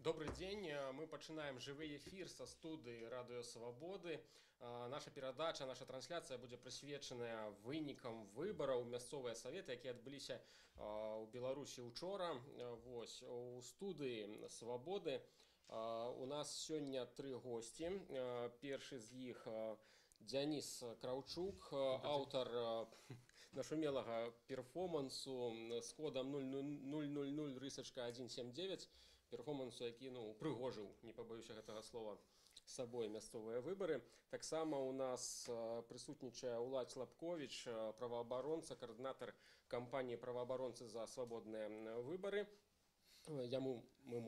Добрый день. Мы пачынаем жывы эфир со студыі радыё Свабоды. Наша перадача, наша трансляцыя будзе прысвечаная вынікам выбараў мясцовыя саветы, якія адбыліся ў Беларусі учора. Вось у студыі Свабоды у нас сёння тры госці. Першы з іх Дзяніс Краўчук, аўтар нашумелага перформансу з кодам 0000-179, перформансу, які прыгожыў, не пабаюся гэтага слова, сабой мясцовыя выбары. Таксама у нас прысутнічае Уладзь Лапковіч, праваабаронца, каардынатар кампаніі «Праваабаронцы за свабодныя выбары». Яму мы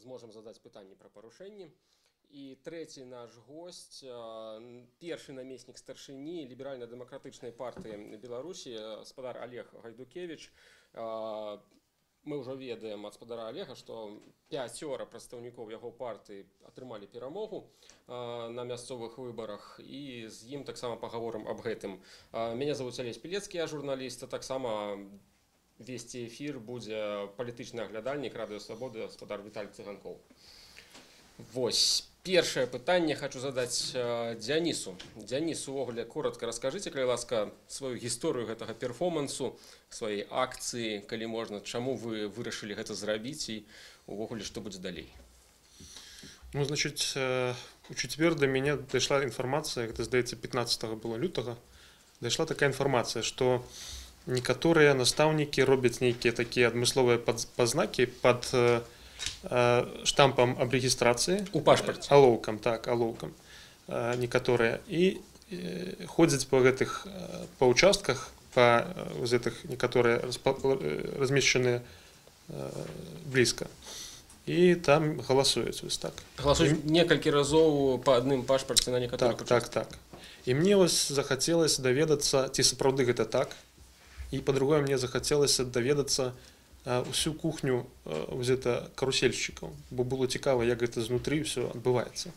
зможам задаць пытанні пра парушэнні. І трэці наш госць, першы намеснік старшыні ліберальна-дэмакратычнай партыі Беларусі, гаспадар Олег Гайдукевіч. Мы ўжо ведаем ад спадара Олега, што 5 прадстаўнікоў яго партыі атрымалі перамогу на мясцовых выбарах, і з ім таксама пагаворым аб гэтым. Мяне завуць Алесь Пілецкі, я журналіст, а таксама весці эфір будзе палітычны аглядальнік радыё Свабоды, гаспадар Віталь Цыганкоў. Вось, першае пытанне хочу задаць Дзянісу. Дзяніс, увогуле, коротко раскажыце, калі ласка, сваю гісторыю гэтага перформансу, сваёй акцыі, калі можна, чаму вы вырашылі гэта зрабіць і увогуле, што будзе далей? Ну, значит, у четверг до меня дошла информация, это, здаецца, 15 было лютага, дошла такая информация, что некоторые наставники робят некие такие адмысловые познаки под штампом об регистрации. У пашпарте. Алоўкам, так, алоўкам. Некоторые. И ходят по этих, по участках, по вот этих, некоторые размещенные близко. И там голосуют. Вот так. Голосуют несколько разов по одним пашпарте на некоторых участках. Так. И мне захотелось доведаться, ці сапраўды гэта так. И по-другому мне захотелось доведаться всю кухню карусельщиков, бо было цікаво, як гэта знутры все адбываецца,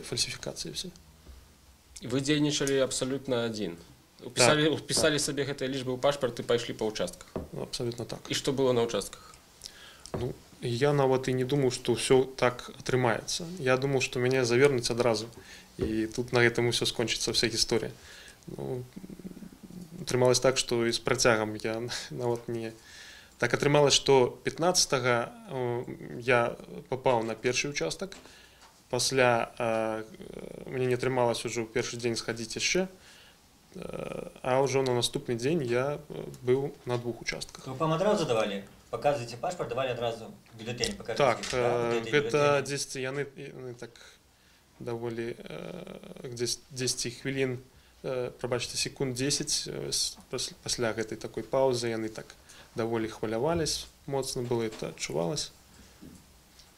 фальсификации все. Вы дзейнічалі абсолютно один. Уписали себе гэтыя лічбы ў пашпарт и пошли по участках. Абсолютно так. И что было на участках? Ну, я нават и не думал, что все так атрымаецца. Я думал, что меня завернуць адразу, и тут на этом все скончится, вся история. Ну, атрымалось так, что и с працягам я нават не... Так атрымалось, что 15-го я попал на першы участок, пасля мне не атрымалось уже ў першы дзень сходить яшчэ, а уже на наступны дзень я был на 2 участках. Вы вам адразу давали? Показываете пашпарт, давали адразу бюллетень, покажите. Так, гэта 10 яны так даволі 10 хвілін, прабачце, секунд 10 пасля гэтай такой паузы яны так даволі хвалявались, моцна было это адчувалось.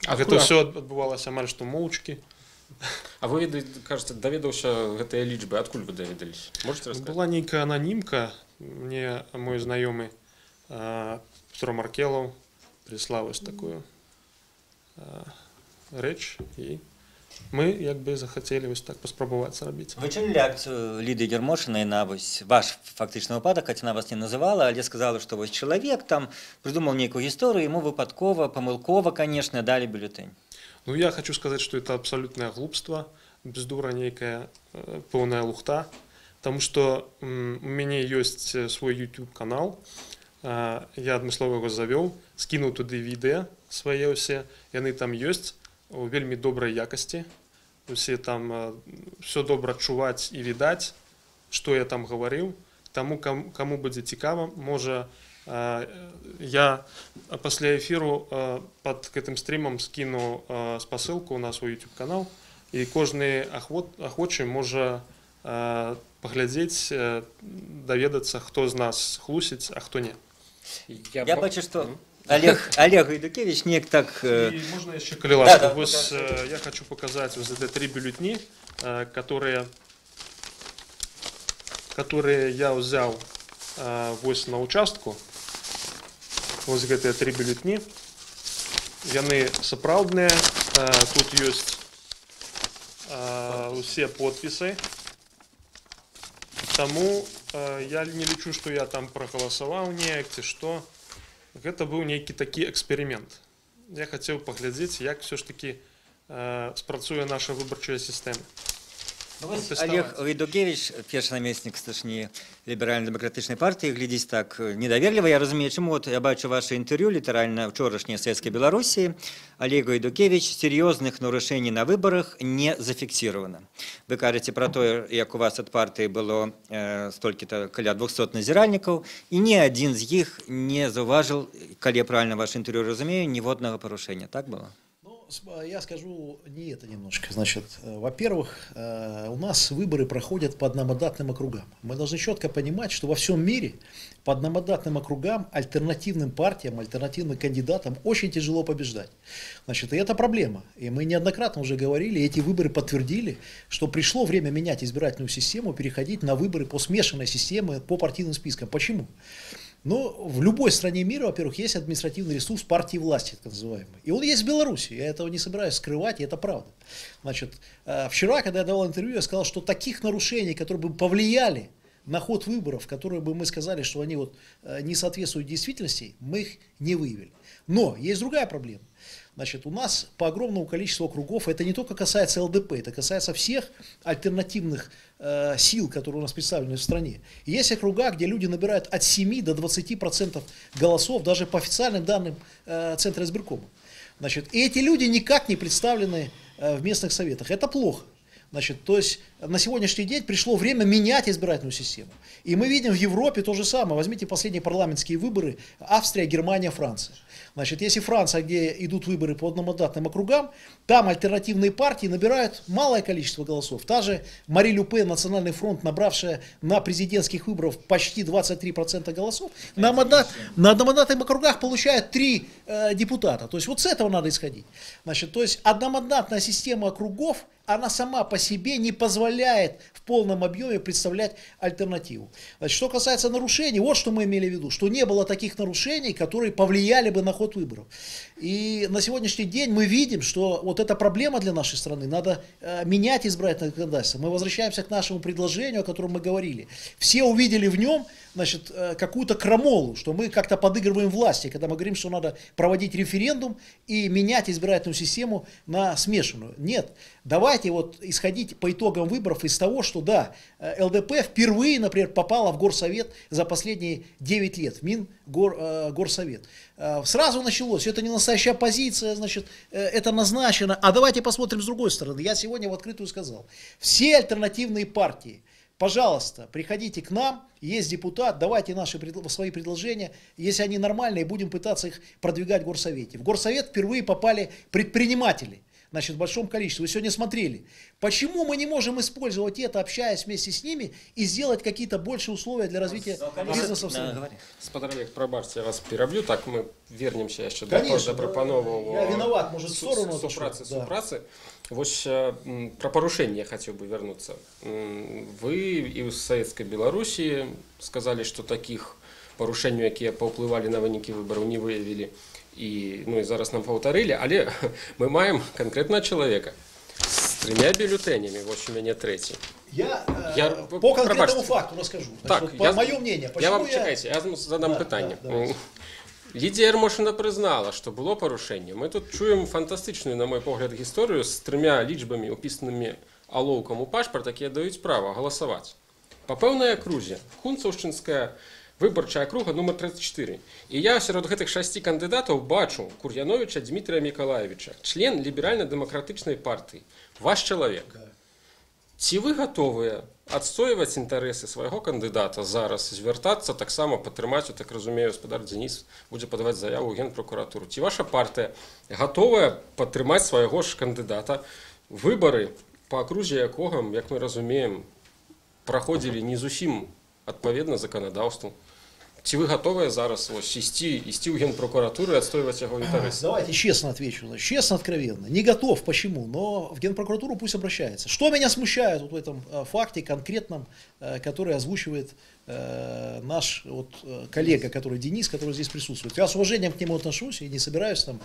Гэта все адбывалася амаль што моўчкі. А вы, кажется, даведаўся гэтыя лічбы, адкуль вы даведаліся? Можете рассказать? Была нейкая ананімка, мне мой знаёмы Петро Маркелов прислаў вось такую рэч, і мы як бы захацелі вось так паспрабаваць зрабіць. Вы чулі рэакцыю Ліды Гермошынай на вось ваш фактычны выпадак, хаця она вас не называла, але сказала, што вось чалавек там придумал нейкую гісторыю, ему выпадкова, памылкова, конечно, дали бюллетень. Ну, я хочу сказать, что это абсолютное глупство, бздура нейкая, полная лухта, потому что у меня есть свой YouTube-канал, я адмыслова его завёл, скинул туды відэа свае ўсе, яны там ёсць, у вельмі добрай якасці, усе там все добра чуваць і відаць, што я там гаварыў. Таму каму будзе цікава, можа я пасля эфіру пад гэтым стрімам скіну спасылку на свой YouTube канал, і кожны ахвочы можа паглядзець, даведацца, хто з нас хлусіць, а хто не. Я бачу, што Олег Гайдукевич неяк так... И можно еще, коли ласка, я хочу показать вот эти 3 бюллетни, которые я взял вот на участку. Вот эти 3 бюллетни. Яны сапраўдныя, тут есть все подписи. Тому я не лічу, что я там проголосовал неяк, ці што. Гэта быў нейкі такі эксперимент. я хотел поглядеть, как все ж таки спрацуе наша выборчая система. Олег Лайдукевич, перший намесник сташні ліберальна-демократичної партії, глядіть так недовірливо. Я розумію, чому. От я бачу ваше інтерв'ю, літерально вчорашнє «Светской Белоруссии». Олег Лайдукевич, серйозних нарушень на виборах не зафіксировано. Ви кажете про те, як у вас від партії було стільки-то, каля 200 назиральників, і ні один з їх не зауважив, коли я правильно ваше інтерв'ю розумію, ні одного порушення. Так було? Я скажу не это немножко. Значит, во-первых, у нас выборы проходят по одномандатным округам. Мы должны четко понимать, что во всем мире по одномандатным округам альтернативным партиям, альтернативным кандидатам очень тяжело побеждать. Значит, и это проблема. И мы неоднократно уже говорили, и эти выборы подтвердили, что пришло время менять избирательную систему, переходить на выборы по смешанной системе, по партийным спискам. Почему? Но в любой стране мира, во-первых, есть административный ресурс партии власти, так называемый. И он есть в Беларуси. Я этого не собираюсь скрывать, и это правда. Значит, вчера, когда я давал интервью, я сказал, что таких нарушений, которые бы повлияли на ход выборов, которые бы мы сказали, что они вот не соответствуют действительности, мы их не выявили. Но есть другая проблема. Значит, у нас по огромному количеству округов, это не только касается ЛДП, это касается всех альтернативных сил, которые у нас представлены в стране. И есть округа, где люди набирают от 7 до 20% голосов, даже по официальным данным Центра избиркома. Значит, и эти люди никак не представлены в местных советах. Это плохо. Значит, то есть на сегодняшний день пришло время менять избирательную систему. И мы видим в Европе то же самое. Возьмите последние парламентские выборы: Австрия, Германия, Франция. Значит, если Франция, где идут выборы по одномандатным округам, там альтернативные партии набирают малое количество голосов. Та же Мари Ле Пен, Национальный фронт, набравшая на президентских выборах почти 23% голосов, на одномандатных округах получает 3 депутата. То есть вот с этого надо исходить. Значит, то есть одномандатная система округов, она сама по себе не позволяет в полном объеме представлять альтернативу. Значит, что касается нарушений, вот что мы имели в виду, что не было таких нарушений, которые повлияли бы на ход выборов. И на сегодняшний день мы видим, что вот эта проблема для нашей страны, надо менять избирательное законодательство. Мы возвращаемся к нашему предложению, о котором мы говорили. Все увидели в нем, значит, какую-то крамолу, что мы как-то подыгрываем власти, когда мы говорим, что надо проводить референдум и менять избирательную систему на смешанную. Нет, давайте вот исходить по итогам выборов из того, что да, ЛДП впервые, например, попала в Горсовет за последние 9 лет, в Мингорсовет. Сразу началось, это не настоящая оппозиция, значит, это назначено. А давайте посмотрим с другой стороны. Я сегодня в открытую сказал, все альтернативные партии, пожалуйста, приходите к нам, есть депутат, давайте свои предложения, если они нормальные, будем пытаться их продвигать в Горсовете. В Горсовет впервые попали предприниматели, значит, в большом количестве. Вы сегодня смотрели. Почему мы не можем использовать это, общаясь вместе с ними, и сделать какие-то большие условия для развития бизнеса в стране? Спадар Олег, пробачте, я вас переб'ю, так ми вернемся ще Конечно, до пропанового. Я виноват, может, в сторону супрацы. Вось про порушение я хотел бы вернуться. Вы и в Советской Белоруссии сказали, что таких порушений, які повпливали на виніки виборів, не виявили. І зараз нам повторили, але ми маємо конкретного чоловіка з 3 бюлетенями, ось у мене 3. Я по конкретному факту расскажу. Так, вот, мое мнение. Чекайте, я вам задам питання. Лідія Ярмошина признала, що було порушення. Ми тут чуємо фантастичну, на мій погляд, історію з 3 лічбами, описаними оловком у пашпорт, які дають право голосувати. По певній окрузі, Хунцовщинська виборча округа номер 34. І я серед гэтых 6 кандидатів бачу Кур'яновича Дмитрия Миколаевича, член ліберальна-демократичної партії, ваш чоловік. Ці ви готові відстоювати інтереси свого кандидата зараз, звертатися так само, підтримати, так розумію, господар Денис буде подавати заяву у Генпрокуратуру. Ці ваша партія готова підтримати свого ж кандидата, вибори, по окрузі якого, як ми розуміємо, проходили не зовсім відповідно законодавству. Чи вы готовы зараз идти в Генпрокуратуру и отстаивать его интересы? Давайте честно отвечу, честно, откровенно. Не готов, почему, но в Генпрокуратуру пусть обращается. Что меня смущает вот в этом факте конкретном, который озвучивает наш вот, коллега, который Денис, который здесь присутствует. Я с уважением к нему отношусь и не собираюсь там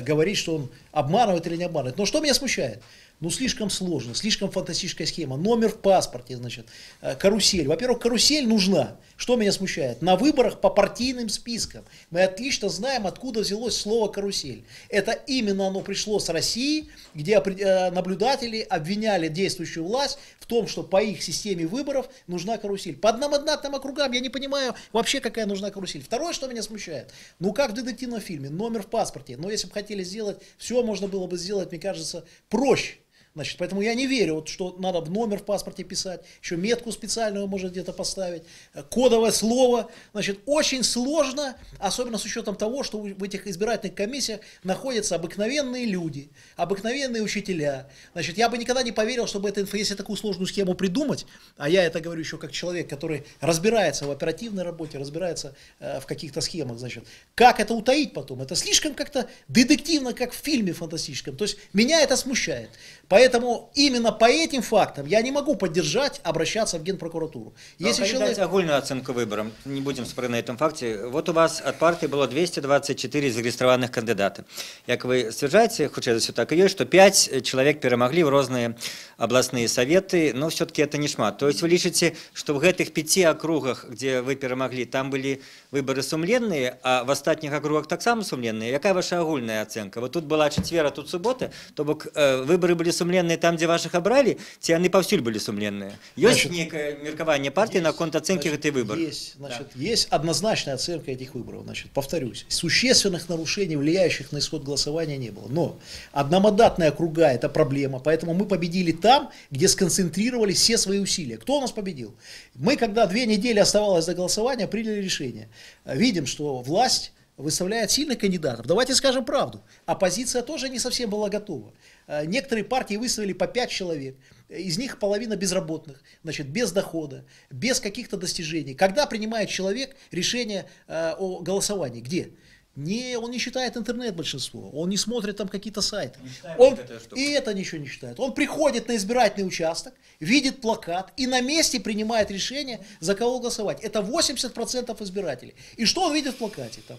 говорить, что он обманывает или не обманывает. Но что меня смущает? Ну, слишком сложно, слишком фантастическая схема. Номер в паспорте, значит, карусель. Во-первых, карусель нужна. Что меня смущает? На выборах по партийным спискам. Мы отлично знаем, откуда взялось слово карусель. Это именно оно пришло с России, где наблюдатели обвиняли действующую власть в том, что по их системе выборов нужна карусель. По одномандатным округам я не понимаю вообще, какая нужна карусель. Второе, что меня смущает. Ну, как в детективном фильме, номер в паспорте. Но если бы хотели сделать, все можно было бы сделать, мне кажется, проще. Значит, поэтому я не верю, вот, что надо номер в паспорте писать, еще метку специальную можно где-то поставить, кодовое слово. Значит, очень сложно, особенно с учетом того, что в этих избирательных комиссиях находятся обыкновенные люди, обыкновенные учителя. Значит, я бы никогда не поверил, чтобы если такую сложную схему придумать, а я это говорю еще как человек, который разбирается в оперативной работе, разбирается в каких-то схемах, значит, как это утаить потом? Это слишком как-то детективно, как в фильме фантастическом. То есть меня это смущает. Поэтому именно по этим фактам я не могу поддержать обращаться в Генпрокуратуру. Если человек... Огульную оценку выборам, не будем спорить на этом факте. Вот у вас от партии было 224 зарегистрированных кандидата. Как вы стверджаете, хоть это все так и есть, что 5 человек перемогли в разные областные советы, но все-таки это не шмат. То есть вы лишите, что в этих 5 округах, где вы перемогли, там были выборы сумленные, а в остальных округах так само сумленные. Какая ваша огульная оценка? Вот тут была четверг, а тут суббота, то бок выборы были сумленные там, где ваших обрали, ці они повсюль были сумленные. Есть некое меркование партии на конт оценки этих выборов? Есть, значит, есть однозначная оценка этих выборов. Значит, повторюсь, существенных нарушений, влияющих на исход голосования, не было. Но одномандатные округа – это проблема, поэтому мы победили там, где сконцентрировали все свои усилия. Кто у нас победил? Мы, когда 2 недели оставалось до голосования, приняли решение. Видим, что власть выставляет сильных кандидатов. Давайте скажем правду. Оппозиция тоже не совсем была готова. Некоторые партии выставили по 5 человек. Из них половина безработных, значит, без дохода, без каких-то достижений. Когда принимает человек решение о голосовании? Где? Он не читает интернет большинство, он не смотрит там какие-то сайты. И это ничего не читает. Он приходит на избирательный участок, видит плакат и на месте принимает решение, за кого голосовать. Это 80% избирателей. И что он видит в плакате? Там,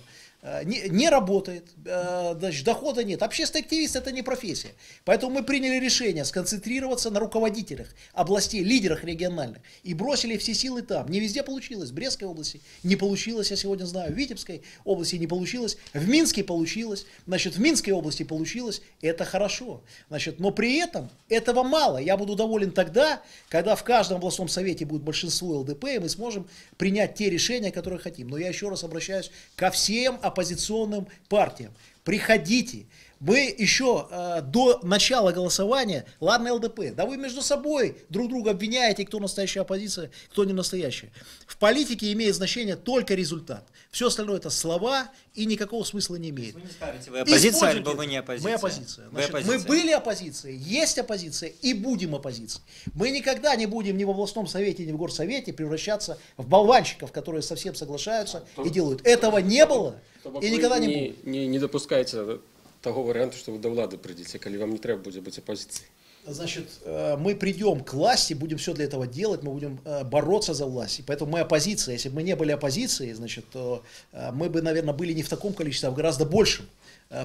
не работает, значит, дохода нет. Общественный активист – это не профессия. Поэтому мы приняли решение сконцентрироваться на руководителях областей, лидерах региональных. И бросили все силы там. Не везде получилось. В Брестской области не получилось, я сегодня знаю. В Витебской области не получилось. В Минске получилось. Значит, в Минской области получилось. Это хорошо. Значит, но при этом этого мало. Я буду доволен тогда, когда в каждом областном совете будет большинство ЛДП, и мы сможем принять те решения, которые хотим. Но я еще раз обращаюсь ко всем оппозиционным партиям. Приходите. Мы еще до начала голосования, ладно ЛДП, да вы между собой друг друга обвиняете, кто настоящая оппозиция, кто не настоящая. В политике имеет значение только результат. Все остальное это слова и никакого смысла не имеет. Вы не скажете, вы оппозиция, либо вы не оппозиция? Мы оппозиция. Значит, оппозиция. Мы были оппозицией, есть оппозиция и будем оппозицией. Мы никогда не будем ни в областном совете, ни в горсовете превращаться в болванщиков, которые совсем соглашаются и делают. Этого не было и никогда не будет. Не допускайте того варианта, что вы до влады придете, когда вам не треба будет быть оппозицией. Значит, мы придем к власти, будем все для этого делать, мы будем бороться за власть. И поэтому мы оппозиция. Если бы мы не были оппозицией, значит, то мы бы, наверное, были не в таком количестве, а в гораздо большем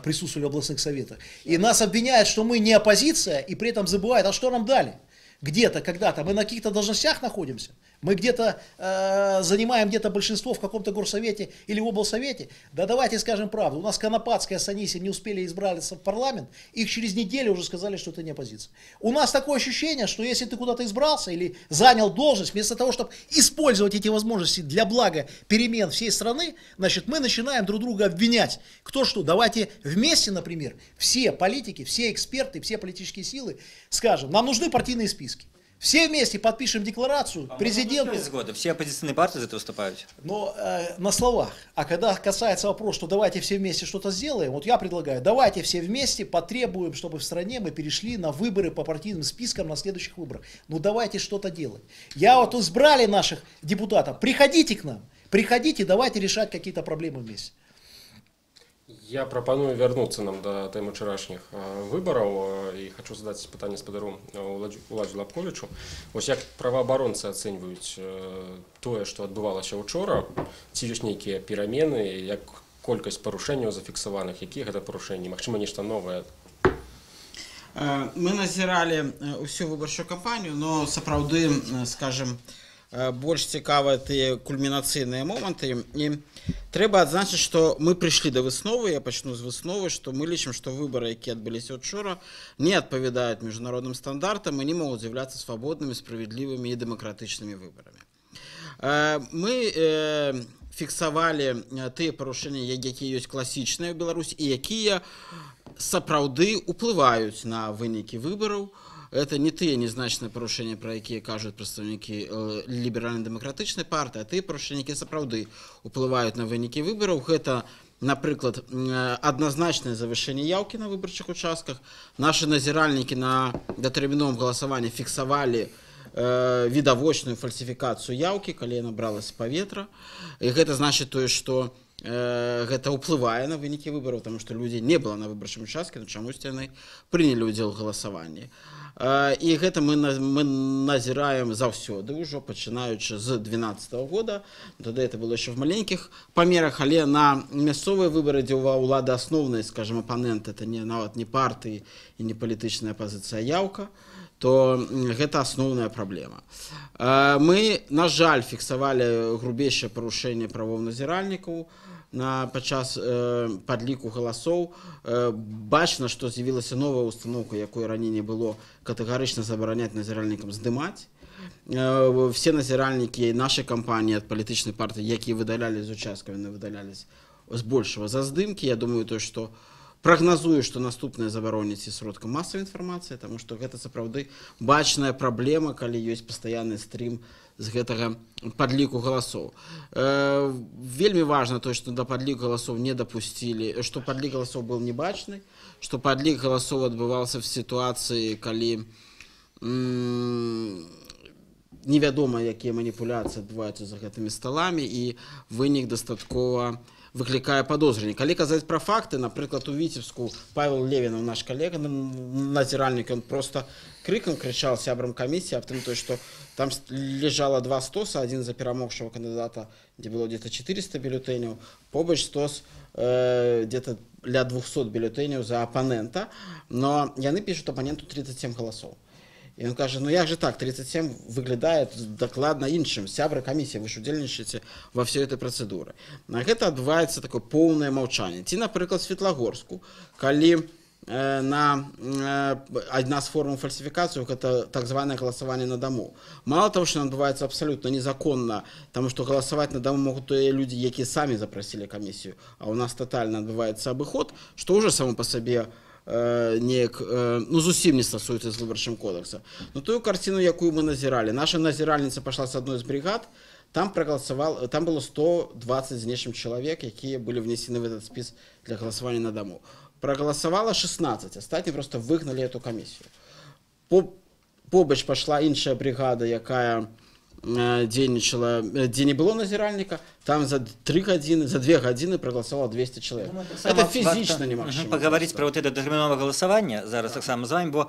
присутствовали в областных советах. И нас обвиняют, что мы не оппозиция, и при этом забывают, а что нам дали? Где-то, когда-то. Мы на каких-то должностях находимся. Мы где-то занимаем где-то большинство в каком-то горсовете или в облсовете. Да давайте скажем правду. У нас Конопатская с Анисием не успели избраться в парламент. Их через неделю уже сказали, что это не оппозиция. У нас такое ощущение, что если ты куда-то избрался или занял должность, вместо того, чтобы использовать эти возможности для блага перемен всей страны, значит, мы начинаем друг друга обвинять. Кто что? Давайте вместе, например, все политики, все эксперты, все политические силы скажем, нам нужны партийные списки. Все вместе подпишем декларацию президенту. Все оппозиционные партии за это выступают. Но на словах. А когда касается вопроса, что давайте все вместе что-то сделаем, вот я предлагаю, давайте все вместе потребуем, чтобы в стране мы перешли на выборы по партийным спискам на следующих выборах. Ну давайте что-то делать. Я вот избрали наших депутатов. Приходите к нам. Приходите, давайте решать какие-то проблемы вместе. Я прапаную вярнуцца нам да тэмы ўчарашніх выбараў і хочу задаць пытанне спадару Уладзі Лапковічу. Вось як праваабаронцы ацэньваюць тое, што адбывалася учора, ці ёсць нейкія перамены, як колькасць парушэнняў зафіксаваных, якія гэта парушэнні, магчыма, нешта новае? Мы назіралі ўсю выбарчую кампанію, но сапраўды, скажем, больш цікавыя тыя кульмінацыйныя моманты. І трэба адзначыць, што мы прыйшлі да высновы, я пачну з высновы, што мы лічым, што выбары, якія адбыліся учора, не адпавядаюць міжнародным стандартам і не могуць з'яўляцца свабоднымі, справядлівымі і дэмакратычнымі выбарамі. Мы фіксавалі тыя парушэнні, якія ёсць класічныя ў Беларусі і якія сапраўды ўплываюць на вынікі выбараў. Это не тыя незначныя парушэнні, пра якія кажуць прадстаўнікі ліберальна-дэмакратычнай партыі, а тыя парушэнні, якія сапраўды ўплываюць на вынікі выбараў. Гэта, напрыклад, адназначнае завышэнне яўкі на выбарчых участках. Нашы назіральнікі на датэрміновым галасаванні фіксавалі відавочную фальсіфікацыю яўкі, калі яна бралася з паветра. І гэта значыць тое, што гэта ўплывае на вынікі выбараў, таму што людзей не было на выбарчым участку, но чамусьці яны прынялі ўдзел у галасаванні. І гэта мы назіраем заўсёды, ўжо пачынаючы з 2012 года. Тады это было яшчэ в маленькіх памерах, але на мясцовыя выбары, дзе ўлады асноўныя, скажем, апанент, это нават не партыі і не палітычная апазіцыя, яўка, то гэта асноўная праблема. Мы, на жаль, фіксавалі грубейшае парушэнне правоў назіральнікаў падчас падліку галасоў. Бачна, што з'явілася новая установка, якой раней не было, катэгарычна забараняць назіральнікам здымаць. Все назіральнікі нашай кампаніі ад палітычнай партыі, якія выдалялі з участкаў, яны выдалялись збольшага за здымкі. Я думаю, што прагназую, што наступнае забароняць і сродкам масавай інфармацыі, таму што гэта сапраўды бачная праблема, калі ёсць пастаянны стрім з гэтага падліку галасоў. Вельмі важна тое, што да падліку галасоў не дапусцілі, што падлік галасоў быў небачны, што падлік галасоў адбываўся в сітуацыі, калі невядома, якія маніпуляцыі адбываюцца за гэтымі сталамі, і вынік дастаткова выклікае падозрэнні. Калі казаць пра факты, напрыклад, у Віцебску Павел Левінаў, наш калега, назіральнік, ён проста крыкам крычаў сябрам камісіі аб тым, што там лежала два стоса, адзін за перамогшага кандыдата, дзе было где-то 400 бюлетэняў, побач стос где-то ля 200 бюлетэняў за апанента, но яны пішуць апаненту 37 галасоў. І ён кажа, ну як же так, 37 выглядае дакладна іншым, сябры камісіі, вы ж удзельнічаеце ва ўсёй этой працэдуры. На гэта адбываецца такое поўнае маўчанне. Ці, напрыклад, Светлагорску, калі адна з формаў фальсіфікацыі, гэта так званае галасаванне на даму. Мало того, што адбываецца абсалютна незаконна, таму што галасаваць на даму могуць тыя людзі, якія самі запрасілі камісію, а ў нас татальна адбываецца абыход, што ўжо само па сабе неяк, зусім не стасуецца з выбарчым кодексам. Но тую карціну, якую мы назіралі, наша назіральніца пайшла з адной з бригад, там было 120 з нечым чалавек, якія былі внесены в этот спіс для галасавання на даму. Проголосовало 16, астатнія просто выгналі эту камісію. Побач пайшла іншая бригада, якая дзейнічала, дзе не было назіральніка, там за 3 гадзіны, за 2 гадзіны проголосовало 200 человек. Это физично немагчыма. Поговорить про вот это датэрміновае галасаванне зараз таксама з вами, бо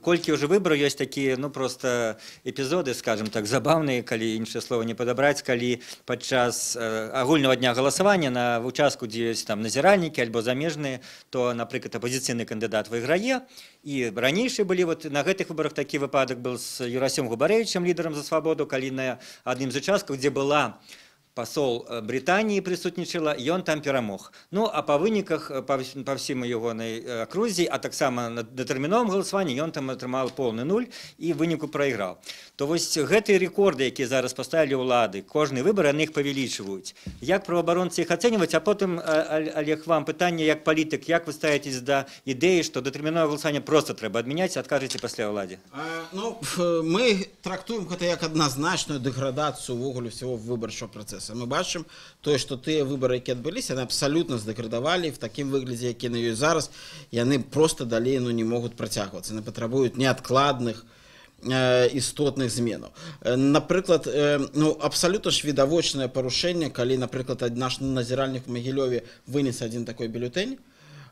колькі ўжо выбараў ёсць такія, просто эпізоды, скажем так, забаўныя, калі іншае слова не падабраць, калі падчас агульнага дня галасавання на участку, дзе ёсць там назіральнікі альбо замежныя, то, напрыклад, апозіцыйны кандыдат выйграе. І ранейшыя былі, на гэтых выбарах такі выпадак был з Юрасём Губарэвічам, лідарам «За свабоду», калі на адным з участкаў, дзе была посол Британии присутнічала, и он там перамог. Ну, а по выніках, по всім ягонай акрузе, а таксама на датэрміновым галасаванні ён там атрымаў полны нуль і выніку прайграў. То вось гэтыя рэкорды, якія зараз паставілі ўлады, кожны выбар яны іх павялічваюць. Як праваабаронцы іх ацэньваць, а потым, Олег, вам пытанне, як палітык, як вы ставіцеся да ідэі, што датэрміновае галасаванне проста трэба адмяняць, адкажаце пасля ўладзе? Ну, мы трактуем гэта як адназначную дэградацыю ўвогуле ўсяго выбарчага працэсу. Мы бачым тое, што тыя выбары, якія адбыліся, яны абсалютна здэградавалі в такім выглядзе, які на ёсць зараз, яны проста далей не могуць працягвацца. Яны патрабуюць неадкладных істотных зменаў. Напрыклад, ну, абсалютна ж відавочнае парушэнне, калі, напрыклад, наш назіральнік у Магілёве вынес один такой бюллетень,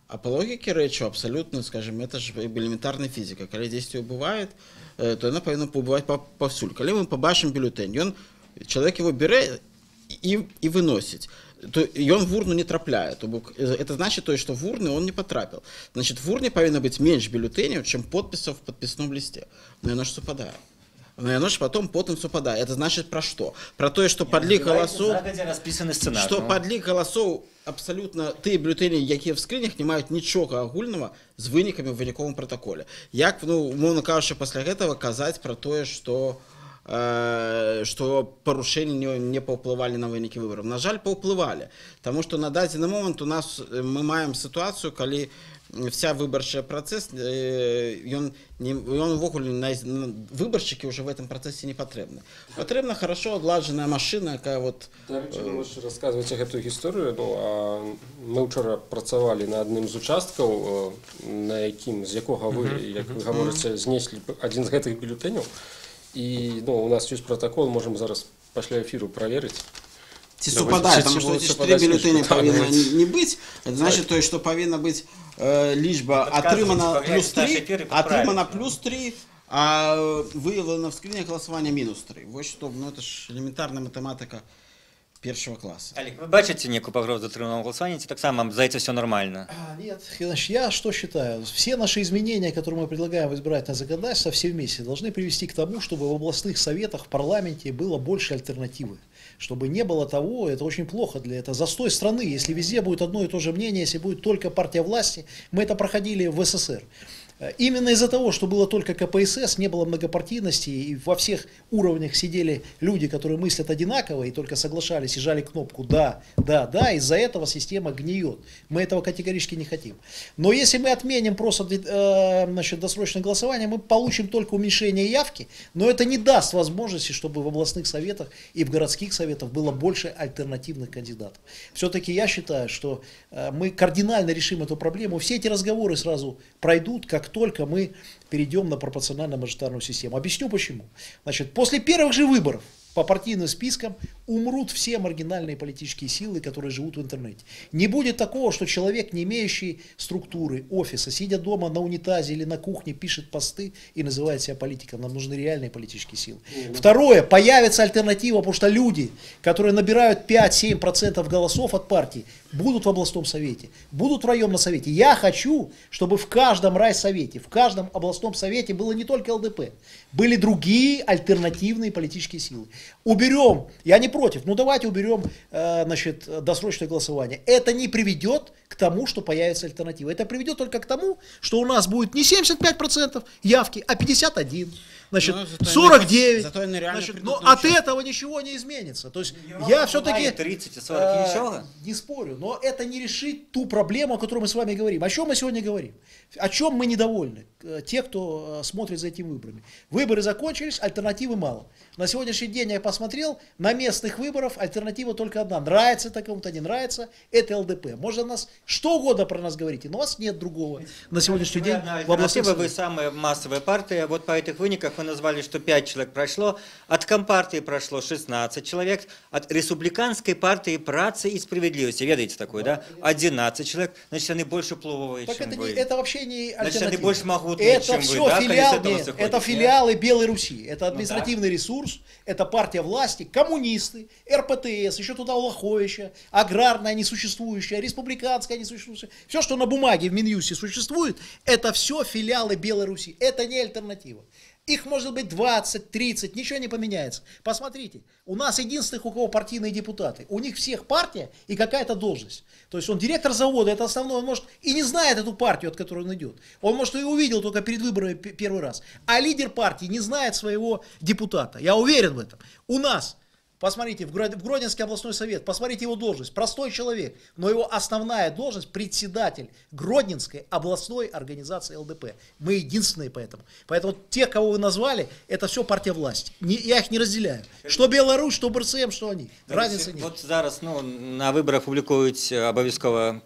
а по логике речи абсолютно, скажем, это же элементарная физика. Когда действие бывает, то она повинна побывать повсюль. Когда мы побачим бюллетень, человек его берет и выносит. И он в урну не трапляет. Это значит, что в урны он не потрапил. Значит, в урне повинно быть меньше бюллетеней, чем подписов в подписном листе. Но оно же совпадает. Но оно же потом совпадает. Это значит про что? Про то, что подлик голосов... Что подлик голосов абсолютно тыя бюллетені, якія в скрынях, не маюць нічога агульнага з вынікамі ў выніковым пратаколе. Як, ну, умоўна кажучы, пасля гэтага казаць пра тое, што парушэнні не паўплывалі на вынікі выбараў. На жаль, паўплывалі, таму што на дадзены момант у нас мы маем сітуацыю, калі вся выбарчая працэс, ён увогуле, выбаршчыкі ўжо в этом працэсе не патрэбны. Патрэбна хорошо адладжаная машына, якая вот... Дарэчы, вы можете расказваць гэтую гісторыю. Ну, мы ўчора працавалі на адным з участкаў, на якім, з якога вы, як вы гаворыце, знеслі адзін з гэтых бюллетэняў. І, ну, у нас ёсць протакол, можам зараз пасля эфіру праверыць. Ці супадае, таму што эти 4 бюллетені павінна не быць. Это значит, што павінна быць лічба атрымана плюс 3, а выявлена в скринях голосования минус 3. Вот что, ну это ж элементарная математика первого класса. Олег, вы бачите некую погрозу атрыманного голосования, так само за это все нормально? Нет, значит, я что считаю? Все наши изменения, которые мы предлагаем в избирательное законодательство, все вместе должны привести к тому, чтобы в областных советах, в парламенте было больше альтернативы. Чтобы не было того, это очень плохо для этого. Застой страны, если везде будет одно и то же мнение, если будет только партия власти, мы это проходили в СССР. Именно из-за того, что было только КПСС, не было многопартийности, и во всех уровнях сидели люди, которые мыслят одинаково, и только соглашались и жали кнопку «да», «да», «да», из-за этого система гниет. Мы этого категорически не хотим. Но если мы отменим просто досрочное голосование, мы получим только уменьшение явки, но это не даст возможности, чтобы в областных советах и в городских советах было больше альтернативных кандидатов. Все-таки я считаю, что мы кардинально решим эту проблему. Все эти разговоры сразу пройдут, как только мы перейдем на пропорционально-мажоритарную систему. Объясню почему. Значит, после первых же выборов по партийным спискам умрут все маргинальные политические силы, которые живут в интернете. Не будет такого, что человек, не имеющий структуры, офиса, сидя дома на унитазе или на кухне, пишет посты и называет себя политиком. Нам нужны реальные политические силы. Второе, появится альтернатива, потому что люди, которые набирают 5-7% голосов от партии, будут в областном совете, будут в районном совете. Я хочу, чтобы в каждом райсовете, в каждом областном совете было не только ЛДП, были другие альтернативные политические силы. Уберем, я не против, ну давайте уберем досрочное голосование. Это не приведет к тому, что появится альтернатива. Это приведет только к тому, что у нас будет не 75% явки, а 51%. Значит, 49. Значит, но от этого ничего не изменится. То есть я все-таки 30-40 ничего. Не спорю, но это не решит ту проблему, о которой мы с вами говорим. О чем мы сегодня говорим? О чем мы недовольны? Те, кто смотрит за этими выборами. Выборы закончились, альтернативы мало. На сегодняшний день я посмотрел, на местных выборах альтернатива только одна. Нравится это кому-то, не нравится, это ЛДП. Можно нас что угодно про нас говорите, но у вас нет другого на сегодняшний день в областных советах. Вы самая массовая партия. Вот по этих выниках вы назвали, что 5 человек прошло. От Компартии прошло 16 человек. От Республиканской партии «Працы и справедливости», ведаете такое, да? 11 человек. Значит, они больше впливовые, чем вы. Это вообще не альтернатива. Значит, они больше могутные, чем все вы, да? Это филиалы Белой Руси. Это административный ресурс. Это партия власти, коммунисты, РПТС, еще туда Улаховича, аграрная несуществующая, республиканская несуществующая. Все, что на бумаге в Минюсте существует, это все филиалы Белой Руси. Это не альтернатива. Их может быть 20, 30, ничего не поменяется. Посмотрите, у нас единственных, у кого партийные депутаты. У них всех партия и какая-то должность. То есть он директор завода, это основное, он может и не знает эту партию, от которой он идет. Он может и увидел только перед выборами первый раз. А лидер партии не знает своего депутата. Я уверен в этом. У нас... Посмотрите, в Гродненский областной совет, посмотрите его должность, простой человек, но его основная должность председатель Гродненской областной организации ЛДП. Мы единственные поэтому. Поэтому тех, кого вы назвали, это все партия власти. Я их не разделяю. Что Беларусь, что БРЦМ, что они. Разницы нет. Вот зараз на выборах публікуюць абавязкова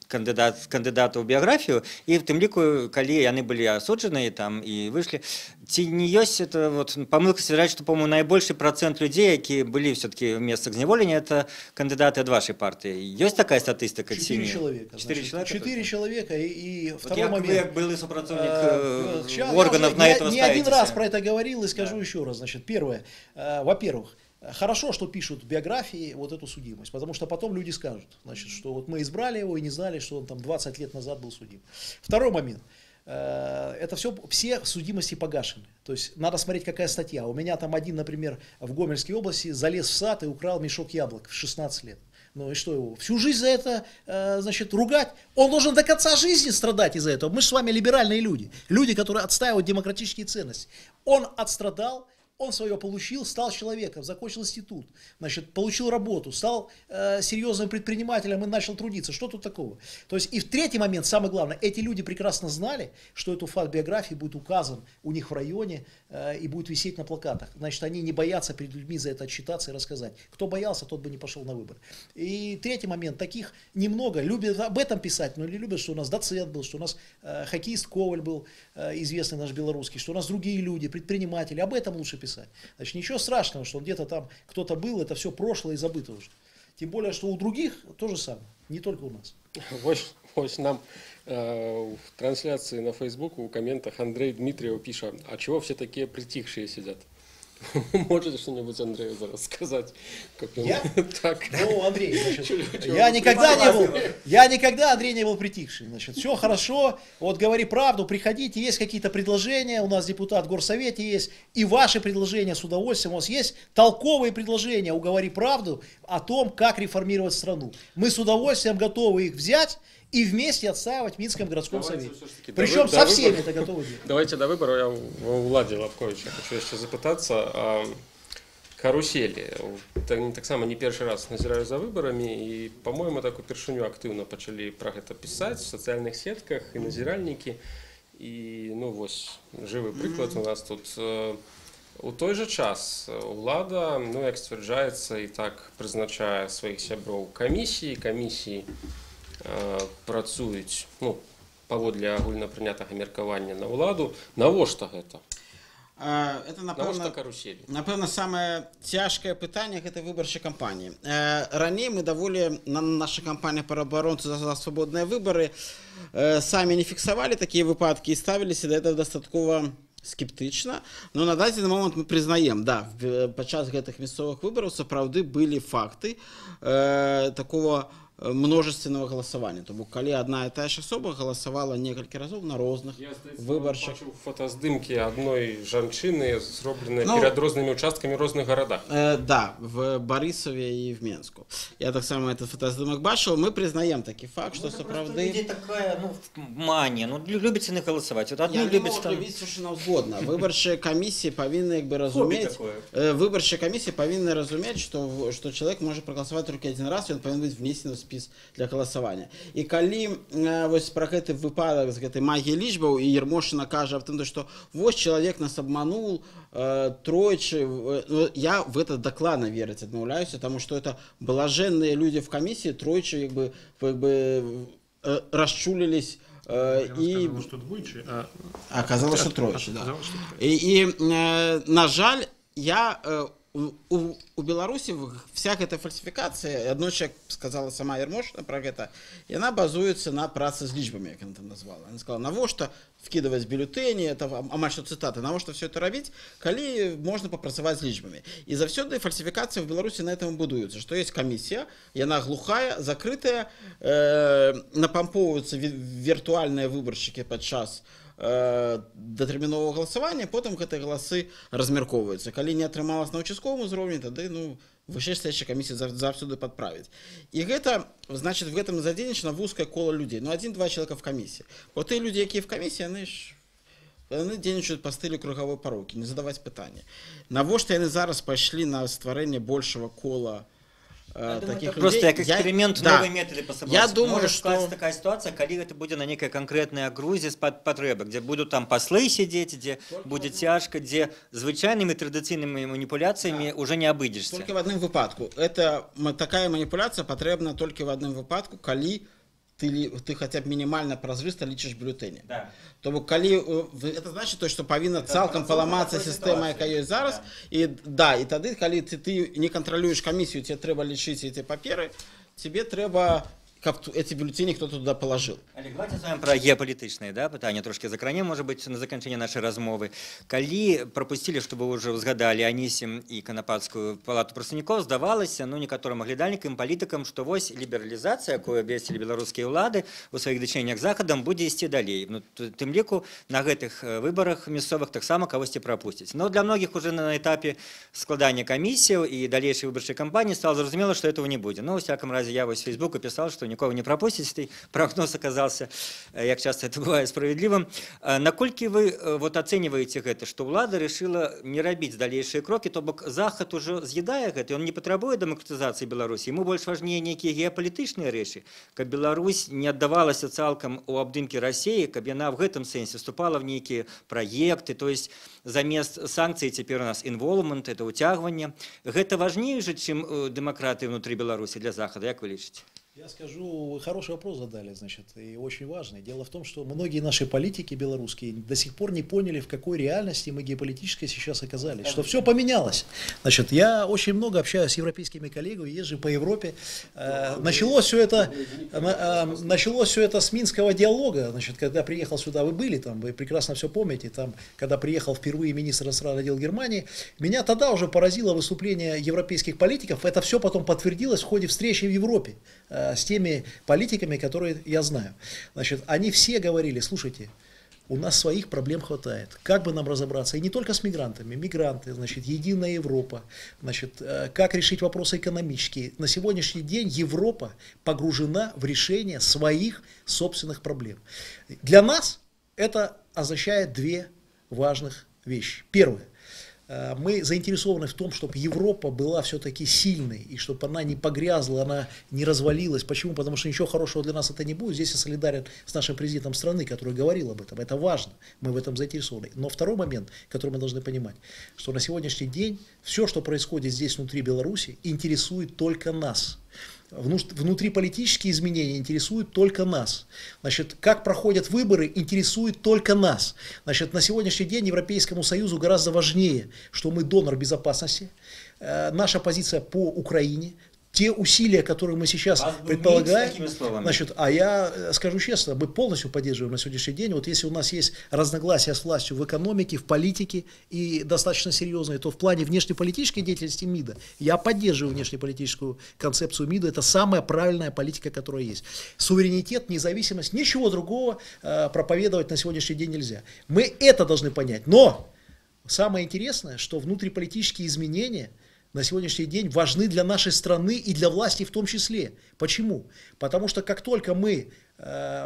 кандидату ў біяграфію, і в тым ліку, калі яны былі асуджаныя там і выйшлі, ці не ёсць это вот памылка сцвярджаць, што по-моему найбольшы працэнт людзей, якія былі все-таки в месцах зняволення, это кандыдаты ад вашай партыі. Ёсць такая статыстыка ці 4 не? человека. 4 человека. 4 человека. И Вот второй як момент. вы, як былы супрацоўнік Сейчас органов я на уже этого не один раз ставитесь? про это говорил и скажу еще раз. Значит, первое. Во-первых, хорошо, что пишут в биографии вот эту судимость, потому что потом люди скажут, значит, что вот мы избрали его и не знали, что он там 20 лет назад был судим. Второй момент. Это все судимости погашены. То есть надо смотреть, какая статья. У меня там один, например, в Гомельской области залез в сад и украл мешок яблок в 16 лет. Ну и что его? Всю жизнь за это, значит, ругать? Он должен до конца жизни страдать из-за этого. Мы же с вами либеральные люди. Люди, которые отстаивают демократические ценности. Он отстрадал. Он свое получил, стал человеком, закончил институт, значит, получил работу, стал серьезным предпринимателем и начал трудиться. Что тут такого? То есть и в третий момент, самое главное, эти люди прекрасно знали, что этот факт биографии будет указан у них в районе и будет висеть на плакатах. Значит, они не боятся перед людьми за это отчитаться и рассказать. Кто боялся, тот бы не пошел на выборы. И третий момент, таких немного, любят об этом писать, но не любят, что у нас доцент был, что у нас хоккеист Коваль был, известный наш белорусский, что у нас другие люди, предприниматели, об этом лучше писать. Значит, ничего страшного, что где-то там кто-то был, это все прошлое и забыто уже. Тем более, что у других то же самое, не только у нас. Ось нам в трансляции на Фейсбуку в комментах Андрей Дмитриев пишет, а чего все такие притихшие сидят? Можете что-нибудь Андрею зараз сказать? Как он... Я? Так. Ну, Андрей, значит, я никогда, Андрей, не был притихший. Значит, все хорошо, вот говори правду, приходите, есть какие-то предложения, у нас депутат в горсовете есть, и ваши предложения с удовольствием, у нас есть толковые предложения, уговори правду о том, как реформировать страну. Мы с удовольствием готовы их взять и вместе отстаивать в Минском городском совете. Причем со всеми это готовы делать. Давайте до выбору. Я у Влади Лапковича хочу еще запытаться о карусели. Так само не першы раз назіраю за выборамі і, по-моему, так упершыню актыўна пачалі пра гэта пісаць в сацыяльных сетках і назіральнікі. І, ну, вось, жывы прыклад у нас тут. У той же час улада, ну, як сцвярджаецца, і так прызначае сваіх сяброў камісіі працуюць, ну, паводле агульнапрынятага меркавання на ўладу. Навошта гэта? Это, напэўна, самае цяжкае пытанне гэтай выбарчай кампаніі. Раней мы даволі, наша кампанія па абаронцы за свабодныя выбары, самі не фіксавалі такія выпадкі і ставіліся да этого дастаткова скептычна, но на дадзены момант мы прызнаем, да, падчас гэтых мясцовых выбараў сапраўды былі факты такого множественного голосования. То бок, калі одна и та же особа голосовала некалькі разоў на розных выбарчых. Я бачыў фотаздымкі адной жанчыны, зробленыя перад рознымі участкамі розных гарадах. Да, в Борисове и в Менску. Я так само этот фотоздымок бачыў. Мы признаем такі факт, что сапраўды... Людей такая, ну, мания, ну, любят яны голосовать. Вот одни я любят... Я не могу совершенно згодна. Выбарчыя камісіі павінны як бы разумець... Выбарчыя камісіі павінны разумець, что человек может проголосовать только один раз, и он павінен быць внесены в спіс для голосования. И калі вось про гэты выпадок з гэтай магіяй лічбаў і Ермошына кажа аб тым, что вось человек нас обманул тройчы, я в это докладно верить адмаўляюся, потому что это блаженные люди в комиссии тройчы как бы расчулились и оказалось, что тройчы, да. И на жаль, я у Беларусі вся эта фальсификация, аднойчы, як сказала сама Ермошына про гэта, яна базуецца на працы з лічбамі, як она там назвала. Она сказала, навошта вкидывать бюллетени, это амаль што цитата, навошта все это рабіць, калі можно попрацаваць з лічбамі. И заўсёды фальсификация в Беларусі на этом будуецца, что есть комиссия, яна глухая, закрытая, напампоўваюцца виртуальныя выбаршчыкі падчас датэрміновага галасавання, потым гэтыя галасы размяркоўваюцца. Калі не атрымалася на участковым узроўні, тады, ну, вышэйшая камісія заўсёды падправіць. І гэта, значит, в гэтым задзейнічана вузкае кола людзей. Ну, 1-2 человека в камісіі. Вот тыя людзі, якія в камісіі, яны дзейнічаюць па стылю кругавой пароўкі, не задаваць пытанні. Навошта яны зараз пайшлі на стварэнне большего кола таких просто людей. Как эксперимент, да. новые методы пособрать. Я думаю, может что скласться такая ситуация, когда это будет на некой конкретной окрузе с потребой, где будут там послы сидеть, где будет тяжко, где звычайными традиционными манипуляциями уже не обыдешься. Только в одном выпадку. Это такая манипуляция потребна только в одном выпадку, коли ты хотя б мінімальна празрыста лічыш бюлетэні. Да. То бок калі это значит то, што павінна цалкам паламацца сістэма, якая ёсць зараз, і тады калі ты не кантралюеш камісію, тебе трэба лічыць эти паперы, тебе трэба каб эти бюллетени кто-то туда положил. Олег, давайте с вами про геополітычныя пытанне трошки закранем, может быть, на заканчэнне нашай размовы. Калі пропустили, чтобы вы уже узгадали Анісім і Канапатскую палату прадстаўнікоў, здавалася, некаторым аглядальнікам, палітыкам, што вось лібералізацыя, якую абвесцілі беларускія ўлады у сваіх дачыненнях з Захадам, будзе ісці далей. Тым ліку на гэтых выбарах мясцовых таксама кагосьці прапусцяць. Но для многіх уже на этапе складання камісіяў і далейшай выбарчай кампаніі стало зразумела, што этого не будзе. Но, у всяком разе, я вось в Фейсбуку писал, что никого не пропустить, прогноз оказался, как часто это бывает, справедливым. Наколькі вы вот оцениваете это, что влада решила не робить дальнейшие кроки, то бок Захад уже съедает это, он не потребует демократизации Беларуси, ему больше важнее некие геополитичные речи, как Беларусь не отдавалась цалкам у обдымки России, как она в этом сенсе вступала в некие проекты, то есть замест санкций теперь у нас involvement, это утягивание. Это важнее же, чем демократии внутри Беларуси для Захода, как вы лечите? Я скажу, вы хороший вопрос задали, значит, и очень важный. Дело в том, что многие наши политики белорусские до сих пор не поняли, в какой реальности мы геополитической сейчас оказались, что все поменялось. Значит, я очень много общаюсь с европейскими коллегами, езжу по Европе. Началось все это с Минского диалога, значит, когда приехал сюда, вы были там, вы прекрасно все помните, там, когда приехал впервые министр иностранных дел Германии, меня тогда уже поразило выступление европейских политиков, это все потом подтвердилось в ходе встречи в Европе с теми политиками, которые я знаю. Значит, они все говорили, слушайте, у нас своих проблем хватает. Как бы нам разобраться? И не только с мигрантами. Мигранты, значит, единая Европа. Значит, как решить вопросы экономические? На сегодняшний день Европа погружена в решение своих собственных проблем. Для нас это означает две важных вещи. Первое. Мы заинтересованы в том, чтобы Европа была все-таки сильной, и чтобы она не погрязла, она не развалилась. Почему? Потому что ничего хорошего для нас это не будет. Здесь я солидарен с нашим президентом страны, который говорил об этом. Это важно, мы в этом заинтересованы. Но второй момент, который мы должны понимать, что на сегодняшний день все, что происходит здесь внутри Беларуси, интересует только нас. Внутриполитические изменения интересуют только нас. Значит, как проходят выборы, интересует только нас. Значит, на сегодняшний день Европейскому Союзу гораздо важнее, что мы донор безопасности, наша позиция по Украине, те усилия, которые мы сейчас предполагаем, значит, а я скажу честно, мы полностью поддерживаем на сегодняшний день. Вот если у нас есть разногласия с властью в экономике, в политике и достаточно серьезные, то в плане внешнеполитической деятельности МИДа я поддерживаю внешнеполитическую концепцию МИДа. Это самая правильная политика, которая есть. Суверенитет, независимость, ничего другого проповедовать на сегодняшний день нельзя. Мы это должны понять. Но самое интересное, что внутриполитические изменения на сегодняшний день важны для нашей страны и для власти в том числе. Почему? Потому что как только мы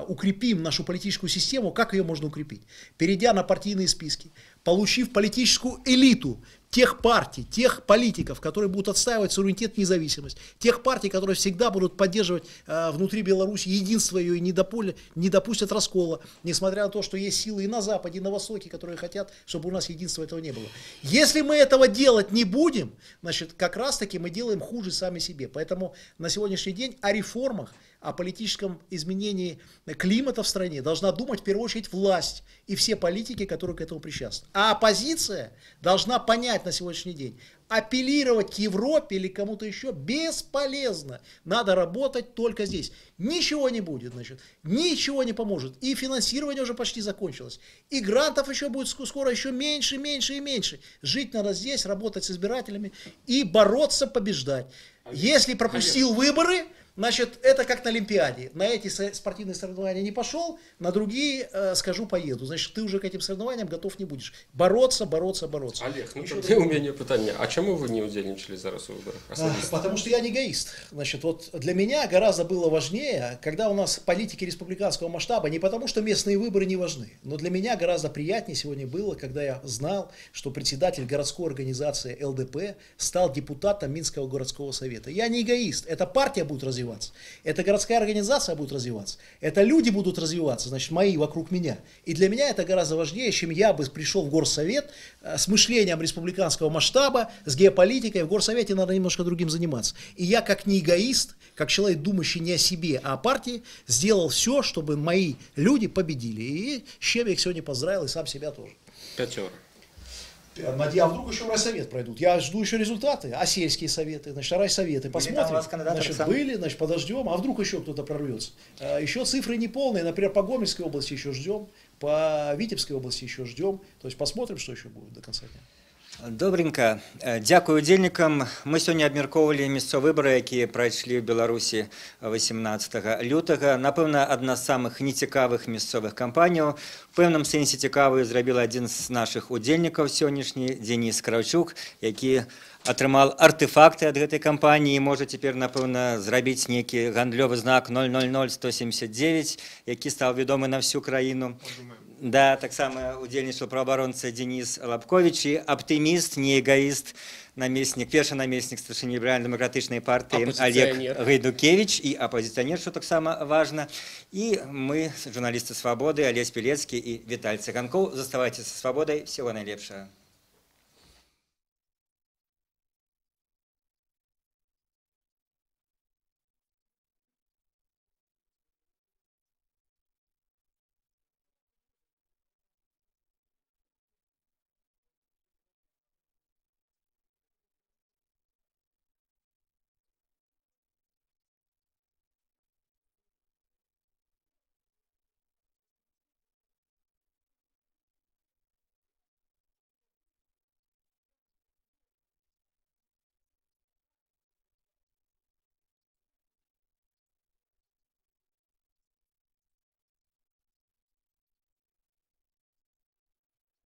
укрепим нашу политическую систему, как ее можно укрепить? Перейдя на партийные списки, получив политическую элиту тех партий, тех политиков, которые будут отстаивать суверенитет и независимость, тех партий, которые всегда будут поддерживать внутри Беларуси единство ее и не допустят раскола, несмотря на то, что есть силы и на Западе, и на Востоке, которые хотят, чтобы у нас единства этого не было. Если мы этого делать не будем, значит, как раз таки мы делаем хуже сами себе. Поэтому на сегодняшний день о реформах, о политическом изменении климата в стране должна думать в первую очередь власть и все политики, которые к этому причастны. А оппозиция должна понять на сегодняшний день, апеллировать к Европе или кому-то еще бесполезно. Надо работать только здесь. Ничего не будет, значит, ничего не поможет. И финансирование уже почти закончилось. И грантов еще будет скоро еще меньше, меньше и меньше. Жить надо здесь, работать с избирателями и бороться, побеждать. Если пропустил выборы, значит, это как на Олимпиаде. На эти спортивные соревнования не пошел, на другие, скажу, поеду. Значит, ты уже к этим соревнованиям готов не будешь. Бороться, бороться, бороться. Олег, ну тоді у меня питання. А чому ви не удельничали зараз у выборах? Потому что я не эгоист. Значит, вот для меня гораздо было важнее, когда у нас политики республиканского масштаба, не потому что местные выборы не важны, но для меня гораздо приятнее сегодня было, когда я знал, что председатель городской организации ЛДП стал депутатом Минского городского совета. Я не эгоист. Эта партия будет развиваться. развиваться. Это городская организация будет развиваться. Это люди будут развиваться, значит, мои вокруг меня. И для меня это гораздо важнее, чем я бы пришел в горсовет с мышлением республиканского масштаба, с геополитикой. В горсовете надо немножко другим заниматься. И я как не эгоист, как человек, думающий не о себе, а о партии, сделал все, чтобы мои люди победили. И с чем я их сегодня поздравил, и сам себя тоже. 5. А вдруг еще райсовет пройдут. Я жду еще результаты. А сельские советы, значит, райсоветы. Посмотрим. там у вас кандидаты, Значит, Александр? были, значит, подождем. А вдруг еще кто-то прорвется. Еще цифры не полные. Например, по Гомельской области еще ждем. По Витебской области еще ждем. То есть посмотрим, что еще будет до конца дня. Добренька. Дзякую удзельнікам. Мы сёння абмяркоўвалі мясцовыя выбары, якія прайшлі ў Беларусі 18 лютага. Напэўна, адна з самых нецікавых мясцовых кампаніяў. У пэўным сэнсе цікавую зрабіў адзін з нашых удзельнікаў сённяшні, Дзеніс Кравчук, які атрымал артефакты ад гэтай кампаніі і можа цяпер, напэўна, зрабіць нейкі гандлёвы знак 000179, які стаў вядомы на всю краіну. Да, таксама удзельнічаў праваабаронца Дзеніс Лапковіч і аптыміст, не эгоіст, намеснік, першы намеснік старшыні ліберальна-дэмакратычнай партыі Олег Гайдукевич і апозіцыянер, што таксама важна. І мы, журналісты «Свабоды», Алесь Пілецкі і Віталь Цыганкоў. Заставайцеся са «Свабодай». Всего найлепшага.